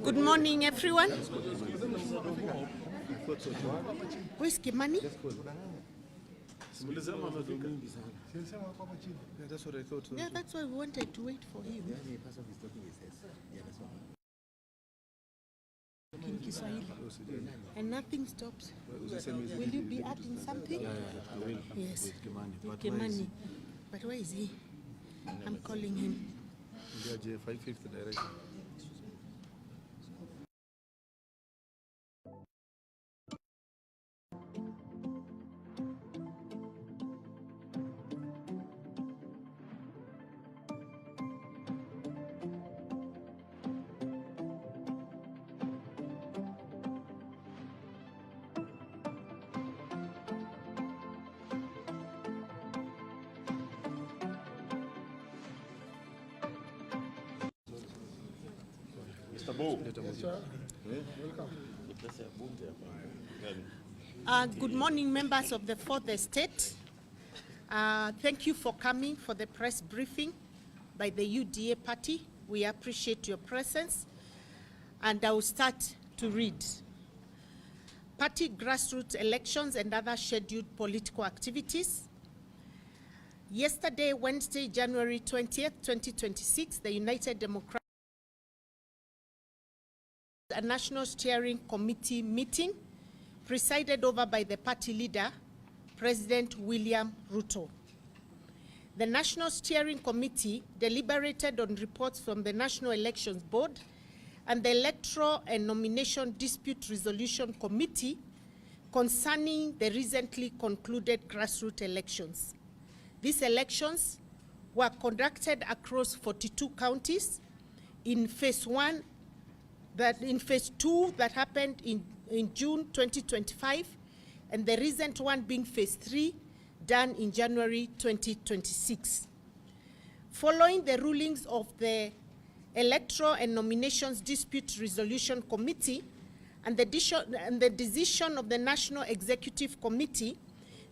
Good morning, everyone. Where's Kimani? Yeah, that's why we wanted to wait for him. In Kiswahili. And nothing stops. Will you be adding something? Yeah, I will. Yes. With Kimani. But where is he? I'm calling him. 5/5 direction. Good morning, members of the Fourth Estate. Thank you for coming for the press briefing by the UDA party. We appreciate your presence. And I will start to read. Party grassroots elections and other scheduled political activities. Yesterday, Wednesday, January 20th, 2026, the United Democratic a National Steering Committee meeting presided over by the party leader, President William Ruto. The National Steering Committee deliberated on reports from the National Elections Board and the Electoral and Nomination Dispute Resolution Committee concerning the recently concluded grassroots elections. These elections were conducted across 42 counties in phase 1, in phase 2 that happened in June 2025, and the recent one being phase 3 done in January 2026. Following the rulings of the Electoral and Nominations Dispute Resolution Committee and the decision of the National Executive Committee,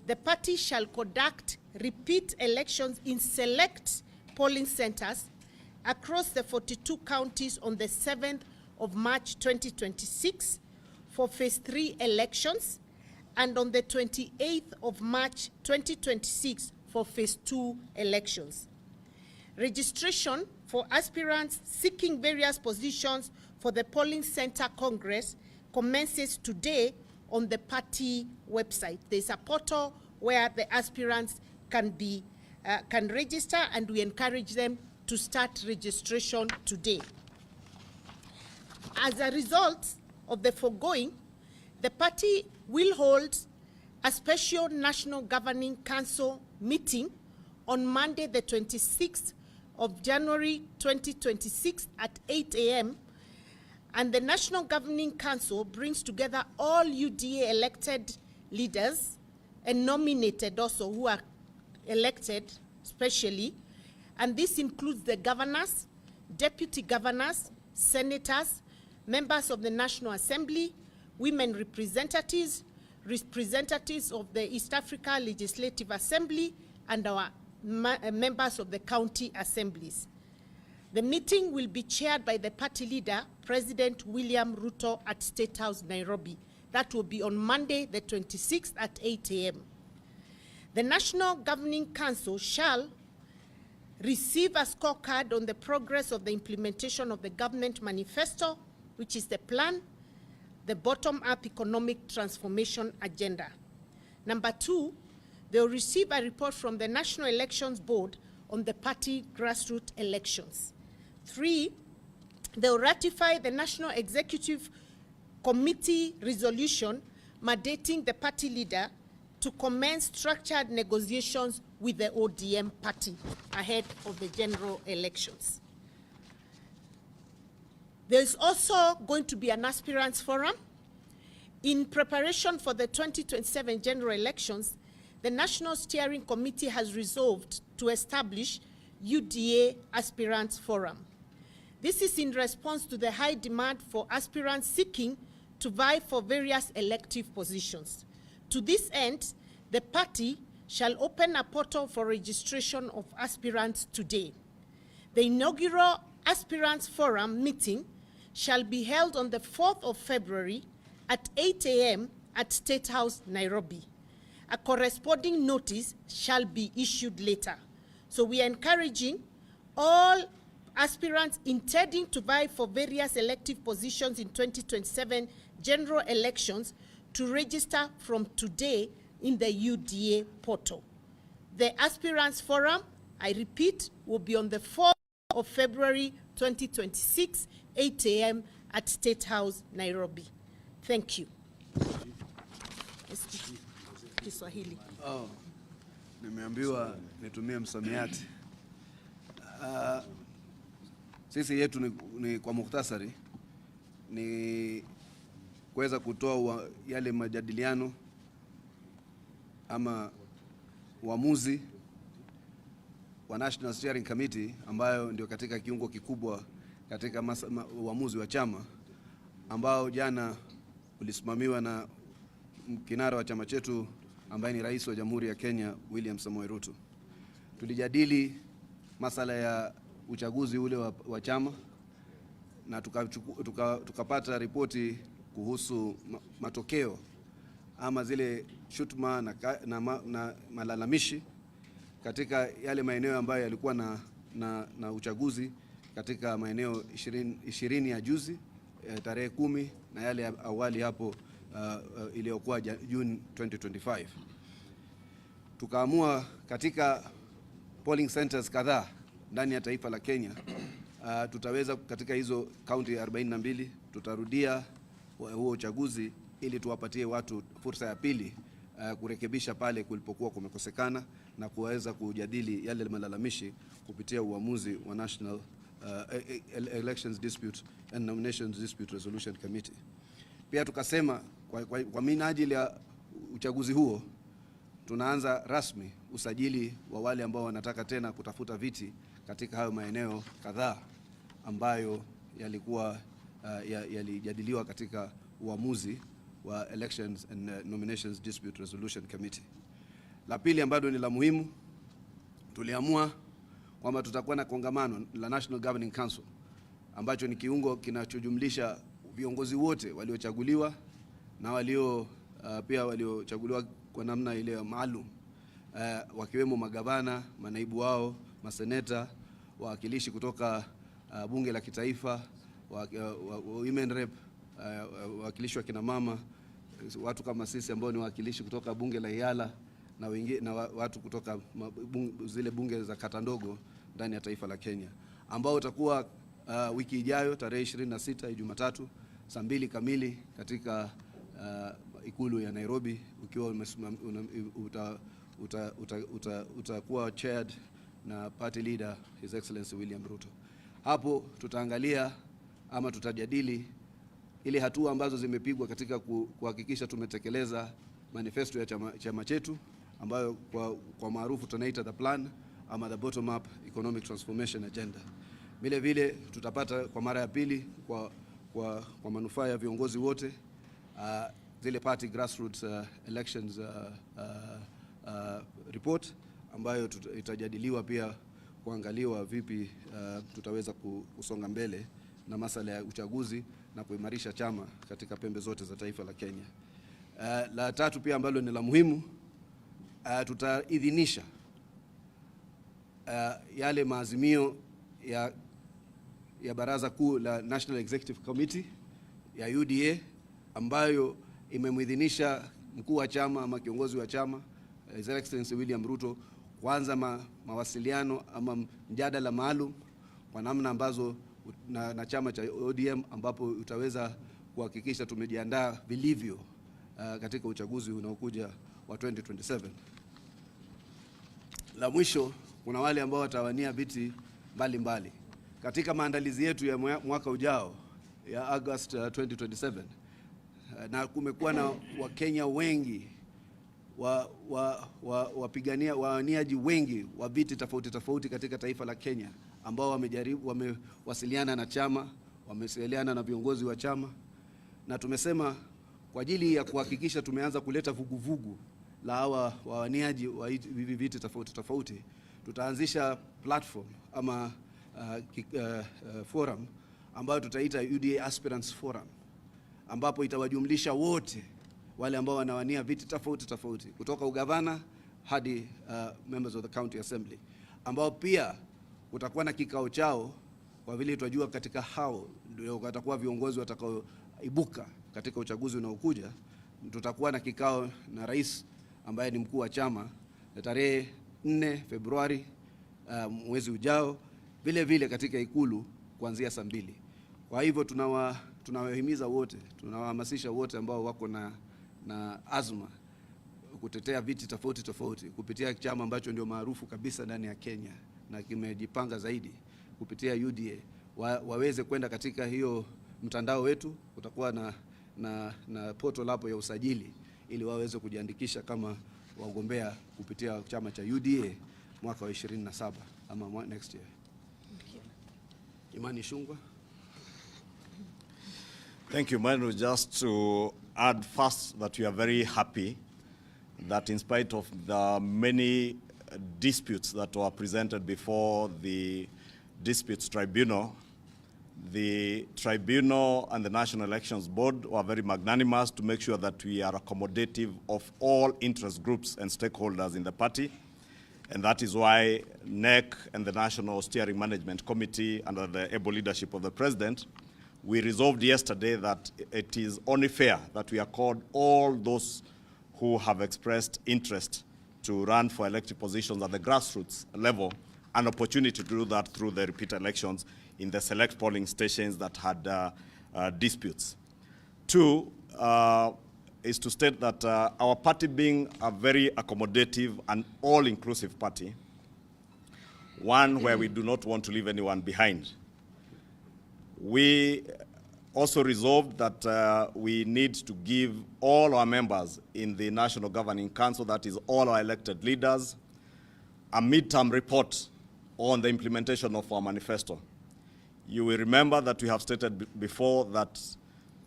the party shall conduct repeat elections in select polling centers across the 42 counties on the 7th of March 2026 for phase 3 elections and on the 28th of March 2026 for phase 2 elections. Registration for aspirants seeking various positions for the polling center congress commences today on the party website. There's a portal where the aspirants can register, and we encourage them to start registration today. As a result of the foregoing, the party will hold a special National Governing Council meeting on Monday, the 26th of January 2026 at 8 a.m. And the National Governing Council brings together all UDA elected leaders and nominated also who are elected specially. And this includes the governors, deputy governors, senators, members of the National Assembly, women representatives, representatives of the East Africa Legislative Assembly, and our members of the county assemblies. The meeting will be chaired by the party leader, President William Ruto, at State House, Nairobi. That will be on Monday, the 26th at 8 a.m. The National Governing Council shall receive a scorecard on the progress of the implementation of the government manifesto, which is the plan, the bottom-up economic transformation agenda. Number 2, they will receive a report from the National Elections Board on the party grassroots elections. 3, they will ratify the National Executive Committee resolution mandating the party leader to commence structured negotiations with the ODM party ahead of the general elections. There is also going to be an aspirants forum. In preparation for the 2027 general elections, the National Steering Committee has resolved to establish UDA Aspirants Forum. This is in response to the high demand for aspirants seeking to vie for various elective positions. To this end, the party shall open a portal for registration of aspirants today. The inaugural Aspirants Forum meeting shall be held on the 4th of February at 8 a.m. at State House, Nairobi. A corresponding notice shall be issued later. So we are encouraging all aspirants intending to vie for various elective positions in 2027 general elections to register from today in the UDA portal. The Aspirants Forum, I repeat, will be on the 4th of February 2026, 8 a.m. at State House, Nairobi. Thank you. Kiswahili. Oh, nimeambiwa nitumie msamiati. Sisi yetu ni kwa mukhtasari ni kuweza kutoa yale majadiliano ama uamuzi wa National Steering Committee ambayo ndio katika kiungo kikubwa katika uamuzi wa chama ambao jana ulisimamiwa na kinara wa chama chetu ambaye ni Rais wa Jamhuri ya Kenya William Samoei Ruto. Tulijadili masala ya uchaguzi ule wa chama na tukapata ripoti kuhusu matokeo ama zile shutuma na malalamishi katika yale maeneo ambayo yalikuwa na uchaguzi katika maeneo 20 ya juzi tarehe 10 na yale awali hapo iliyokuwa June 2025. Tukaamua katika polling centers kadhaa ndani ya taifa la Kenya tutaweza katika hizo kaunti 42 tutarudia huo uchaguzi ili tuwapatie watu fursa ya pili kurekebisha pale kulipokuwa kumekosekana na kuweza kujadili yale malalamishi kupitia uamuzi wa National Elections Dispute and Nominations Dispute Resolution Committee. Pia tukasema kwa minajili ya uchaguzi huo tunaanza rasmi usajili wa wale ambao wanataka tena kutafuta viti katika hayo maeneo kadhaa ambayo yalikuwa yalijadiliwa katika uamuzi wa Elections and Nominations Dispute Resolution Committee. La pili ambalo ni la muhimu, tuliamua kwamba tutakuwa na kongamano la National Governing Council ambacho ni kiungo kinachojumlisha viongozi wote waliochaguliwa na pia waliochaguliwa kwa namna ile maalum, wakiwemo magavana, manaibu wao, maseneta, wawakilishi kutoka bunge la kitaifa, women rep, wawakilishi wa kina mama, watu kama sisi ambao ni wawakilishi kutoka bunge la Iala na watu kutoka zile bunge za kata ndogo ndani ya taifa la Kenya, ambao utakuwa wiki ijayo tarehe 26 Jumatatu saa 2 kamili katika ikulu ya Nairobi, ukiwa utakuwa chaired na party leader His Excellency William Ruto. Hapo tutaangalia ama tutajadili ile hatua ambazo zimepigwa katika kuhakikisha tumetekeleza manifesto ya chama chetu ambayo kwa maarufu tunaita the plan ama the bottom up economic transformation agenda. Vile vile tutapata kwa mara ya pili kwa manufaa ya viongozi wote zile party grassroots elections report ambayo itajadiliwa pia kuangaliwa vipi tutaweza kusonga mbele na masala ya uchaguzi na kuimarisha chama katika pembe zote za taifa la Kenya. La tatu pia ambalo ni la muhimu, tutaidhinisha yale maazimio ya Baraza Kuu la National Executive Committee ya UDA ambayo imemuidhinisha mkuu wa chama ama kiongozi wa chama His Excellency William Ruto kuanza mawasiliano ama mjadala maalum kwa namna ambazo na chama cha ODM ambapo utaweza kuhakikisha tumejiandaa vilivyo katika uchaguzi unaokuja wa 2027. La mwisho, kuna wale ambao watawania viti mbalimbali katika maandalizi yetu ya mwaka ujao ya August 2027, na kumekuwa na Wakenya wengi wawaniaji wengi wa viti tofauti katika taifa la Kenya ambao wamewasiliana na chama, wamewasiliana na viongozi wa chama, na tumesema kwa ajili ya kuhakikisha tumeanza kuleta vuguvugu la hawa wawaniaji wa hivi viti tofauti, tutaanzisha platform ama forum ambayo tutaita UDA Aspirants Forum, ambapo itawajumlisha wote wale ambao wanawania viti tofauti tofauti kutoka ugavana hadi members of the county assembly, ambao pia utakuwa na kikao chao, kwa vile tunajua katika hao ndio watakuwa viongozi watakaoibuka katika uchaguzi unaokuja. Tutakuwa na kikao na rais ambaye ni mkuu wa chama tarehe 4 Februari mwezi ujao, vile vile katika ikulu kuanzia saa 2. Kwa hivyo tunawahimiza wote, tunawahamasisha wote ambao wako na azma kutetea viti tofauti tofauti kupitia chama ambacho ndio maarufu kabisa ndani ya Kenya na kimejipanga zaidi kupitia UDA, waweze kwenda katika hiyo mtandao wetu. Utakuwa na portal hapo ya usajili ili waweze kujiandikisha kama wagombea kupitia chama cha UDA mwaka wa 27 ama next year. Kimani Ichung'wah. Thank you, Manu. Just to add first that we are very happy that in spite of the many disputes that were presented before the Disputes Tribunal, the Tribunal and the National Elections Board were very magnanimous to make sure that we are accommodative of all interest groups and stakeholders in the party. And that is why NEC and the National Steering Management Committee, under the able leadership of the President, we resolved yesterday that it is only fair that we accord all those who have expressed interest to run for elected positions at the grassroots level an opportunity to do that through the repeat elections in the select polling stations that had disputes. Two is to state that our party, being a very accommodative and all-inclusive party, one where we do not want to leave anyone behind, we also resolved that we need to give all our members in the National Governing Council, that is all our elected leaders, a midterm report on the implementation of our manifesto. You will remember that we have stated before that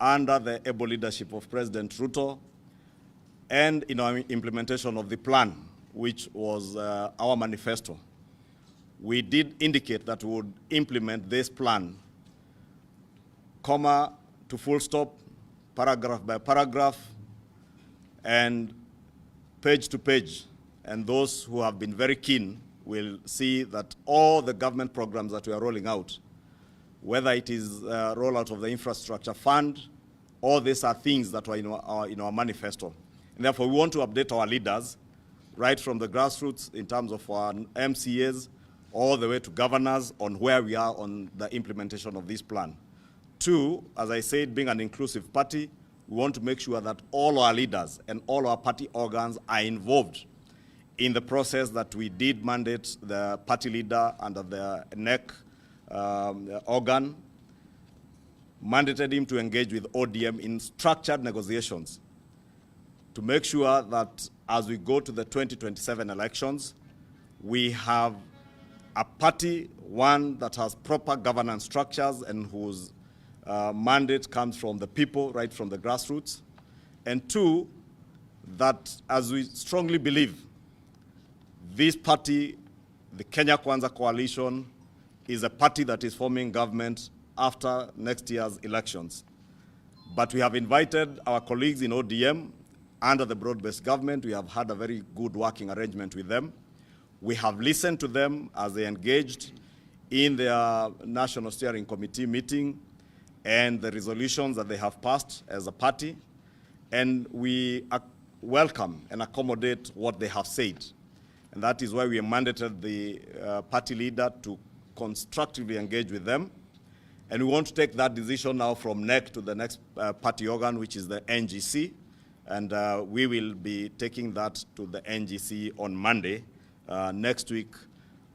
under the able leadership of President Ruto and in our implementation of the plan, which was our manifesto, we did indicate that we would implement this plan comma to full stop, paragraph by paragraph, and page to page. And those who have been very keen will see that all the government programs that we are rolling out, whether it is rollout of the infrastructure fund, all these are things that were in our manifesto. And therefore, we want to update our leaders right from the grassroots in terms of our MCAs all the way to governors on where we are on the implementation of this plan. Two, as I said, being an inclusive party, we want to make sure that all our leaders and all our party organs are involved in the process that we did mandate the party leader under the NEC organ, mandated him to engage with ODM in structured negotiations to make sure that as we go to the 2027 elections, we have a party, one that has proper governance structures and whose mandate comes from the people, right from the grassroots. And two, that as we strongly believe, this party, the Kenya Kwanza Coalition, is a party that is forming government after next year's elections. But we have invited our colleagues in ODM under the broad-based government. We have had a very good working arrangement with them. We have listened to them as they engaged in their National Steering Committee meeting and the resolutions that they have passed as a party. And we welcome and accommodate what they have said. And that is why we mandated the party leader to constructively engage with them. And we want to take that decision now from NEC to the next party organ, which is the NGC. And we will be taking that to the NGC on Monday next week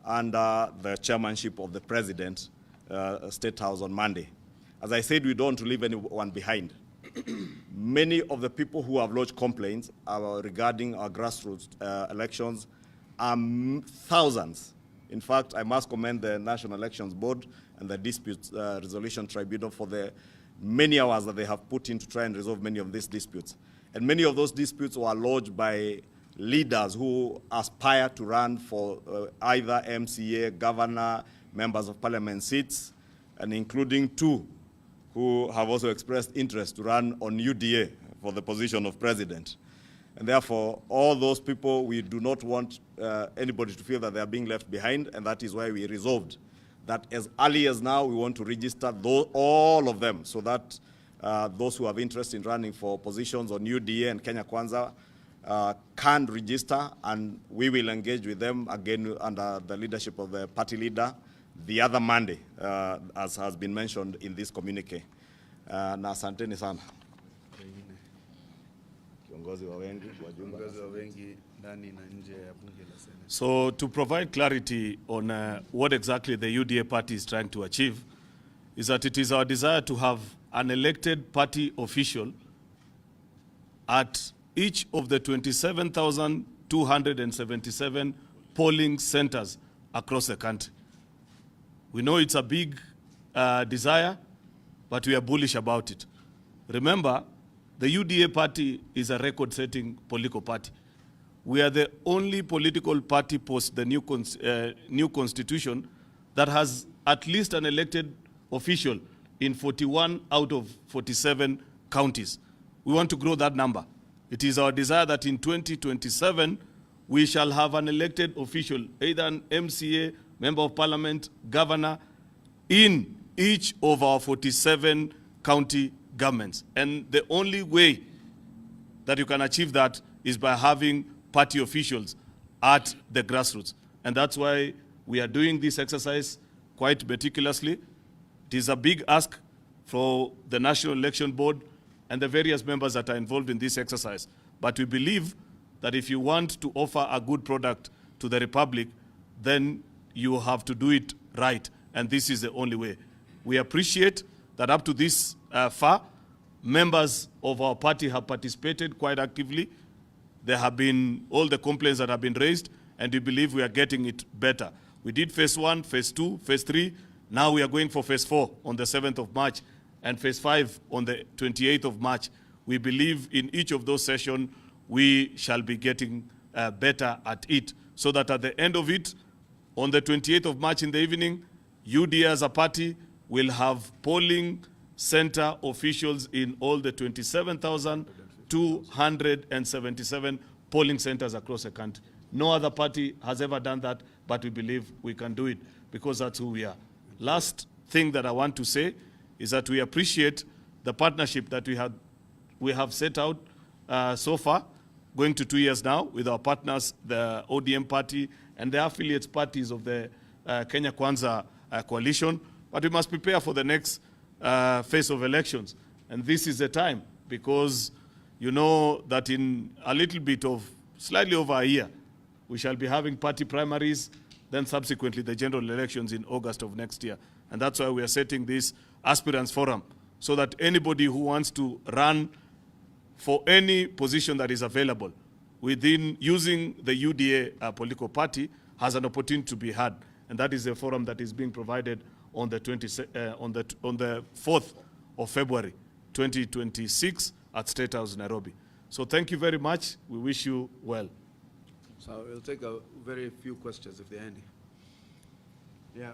under the chairmanship of the President, State House on Monday. As I said, we don't want to leave anyone behind. Many of the people who have lodged complaints regarding our grassroots elections are thousands. In fact, I must commend the National Elections Board and the Disputes Resolution Tribunal for the many hours that they have put in to try and resolve many of these disputes. And many of those disputes were lodged by leaders who aspire to run for either MCA, governor, members of parliament seats, and including 2 who have also expressed interest to run on UDA for the position of president. And therefore, all those people, we do not want anybody to feel that they are being left behind, and that is why we resolved that as early as now, we want to register all of them, so that those who have interest in running for positions on UDA and Kenya Kwanza can register, and we will engage with them again under the leadership of the party leader the other Monday, as has been mentioned in this communique. Na asanteni sana. Kiongozi wa wengi, wajumbe. Kiongozi wa wengi ndani na nje ya bunge la Senate. So to provide clarity on what exactly the UDA party is trying to achieve, is that it is our desire to have an elected party official at each of the 27,277 polling centers across the country. We know it's a big desire, but we are bullish about it. Remember, the UDA party is a record-setting political party. We are the only political party post the new constitution that has at least an elected official in 41 out of 47 counties. We want to grow that number. It is our desire that in 2027, we shall have an elected official, either an MCA, member of parliament, governor, in each of our 47 county governments. And the only way that you can achieve that is by having party officials at the grassroots. And that's why we are doing this exercise quite meticulously. It is a big ask for the National Election Board and the various members that are involved in this exercise. But we believe that if you want to offer a good product to the Republic, then you have to do it right. And this is the only way. We appreciate that up to this far, members of our party have participated quite actively. There have been all the complaints that have been raised, and we believe we are getting it better. We did phase 1, phase 2, phase 3. Now we are going for phase 4 on the 7th of March and phase 5 on the 28th of March. We believe in each of those sessions, we shall be getting better at it, so that at the end of it, on the 28th of March in the evening, UDA as a party will have polling center officials in all the 27,277 polling centers across the country. No other party has ever done that, but we believe we can do it because that's who we are. Last thing that I want to say is that we appreciate the partnership that we have set out so far, going to 2 years now, with our partners, the ODM party and the affiliates parties of the Kenya Kwanza coalition. But we must prepare for the next phase of elections. And this is the time, because you know that in a little bit of, slightly over a year, we shall be having party primaries, then subsequently the general elections in August of next year. And that's why we are setting this aspirants forum, so that anybody who wants to run for any position that is available within using the UDA political party has an opportunity to be had. And that is a forum that is being provided on the 4th of February, 2026 at State House, Nairobi. So thank you very much. We wish you well. So we'll take a very few questions if there are any. Yeah.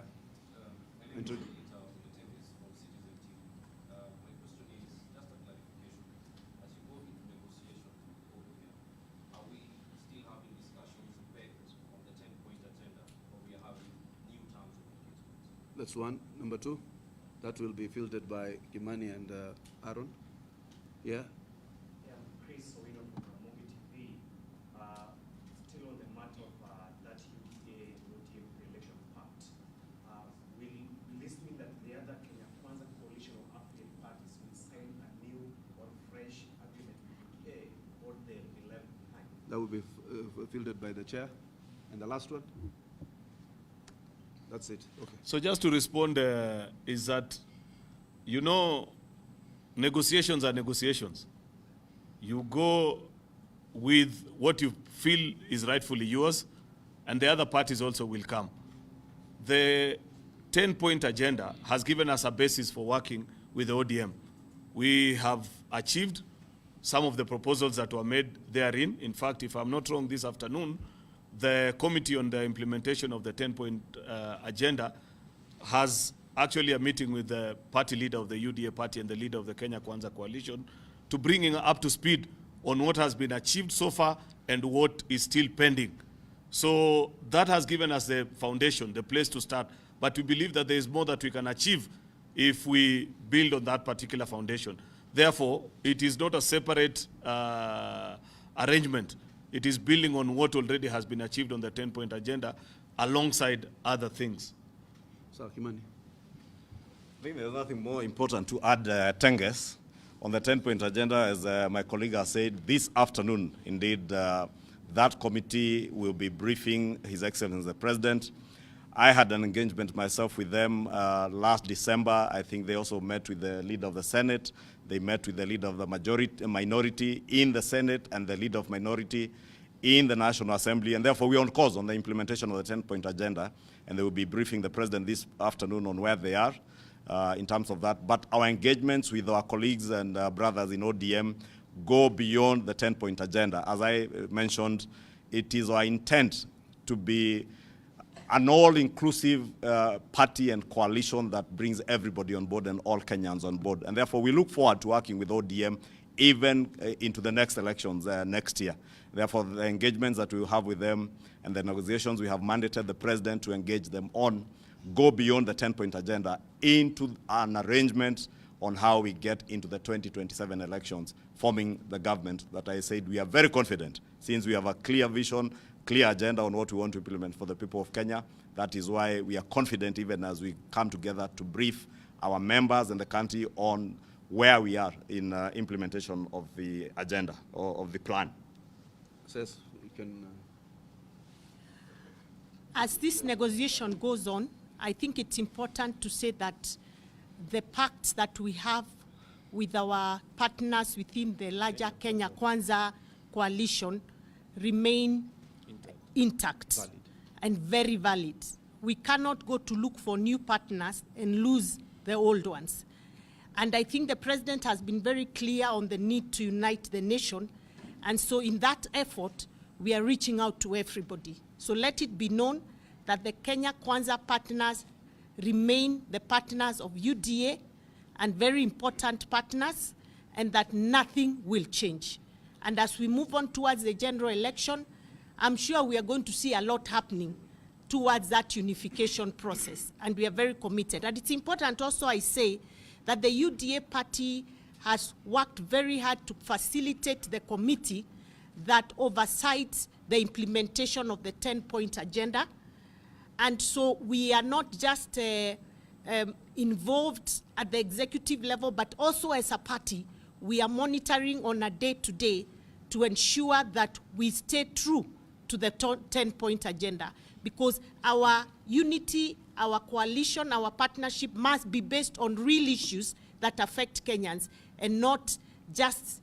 That's one. Number two, that will be fielded by Kimani and Aaron. Yeah. Chris Owino from Ramogi TV. Still on the matter of that UDA ODM election part. Will this mean that the other Kenya Kwanza coalition of affiliate parties will sign a new or fresh agreement with UDA, or they will be left behind? That will be fielded by the chair. And the last one? That's it. Okay. So just to respond is that, you know, negotiations are negotiations. You go with what you feel is rightfully yours, and the other parties also will come. The 10-point agenda has given us a basis for working with the ODM. We have achieved some of the proposals that were made therein. In fact, if I'm not wrong, this afternoon, the committee on the implementation of the 10-point agenda has actually a meeting with the party leader of the UDA party and the leader of the Kenya Kwanza coalition to bring him up to speed on what has been achieved so far and what is still pending. So that has given us the foundation, the place to start. But we believe that there is more that we can achieve if we build on that particular foundation. Therefore, it is not a separate arrangement. It is building on what already has been achieved on the 10-point agenda alongside other things. Sir Kimani. I think there's nothing more important to add, Tenges. On the 10-point agenda, as my colleague has said, this afternoon, indeed, that committee will be briefing His Excellency the President. I had an engagement myself with them last December. I think they also met with the leader of the Senate. They met with the leader of the minority in the Senate and the leader of minority in the National Assembly. And therefore, we're on course on the implementation of the 10-point agenda. And they will be briefing the President this afternoon on where they are in terms of that. But our engagements with our colleagues and brothers in ODM go beyond the 10-point agenda. As I mentioned, it is our intent to be an all-inclusive party and coalition that brings everybody on board and all Kenyans on board. And therefore, we look forward to working with ODM even into the next elections next year. Therefore, the engagements that we will have with them and the negotiations we have mandated the President to engage them on go beyond the 10-point agenda into an arrangement on how we get into the 2027 elections, forming the government that I said we are very confident, since we have a clear vision, clear agenda on what we want to implement for the people of Kenya. That is why we are confident even as we come together to brief our members and the country on where we are in implementation of the agenda or of the plan. Says you can. As this negotiation goes on, I think it's important to say that the pacts that we have with our partners within the larger Kenya Kwanza coalition remain intact Valid. and very valid. We cannot go to look for new partners and lose the old ones. And I think the President has been very clear on the need to unite the nation. And so in that effort, we are reaching out to everybody. So let it be known that the Kenya Kwanza partners remain the partners of UDA and very important partners, and that nothing will change. And as we move on towards the general election, I'm sure we are going to see a lot happening towards that unification process, and we are very committed. And it's important also, I say, that the UDA party has worked very hard to facilitate the committee that oversights the implementation of the 10-point agenda. And so we are not just involved at the executive level, but also as a party, we are monitoring on a day-to-day to ensure that we stay true to the 10-point agenda, because our unity, our coalition, our partnership must be based on real issues that affect Kenyans and not just,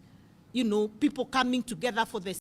people coming together for the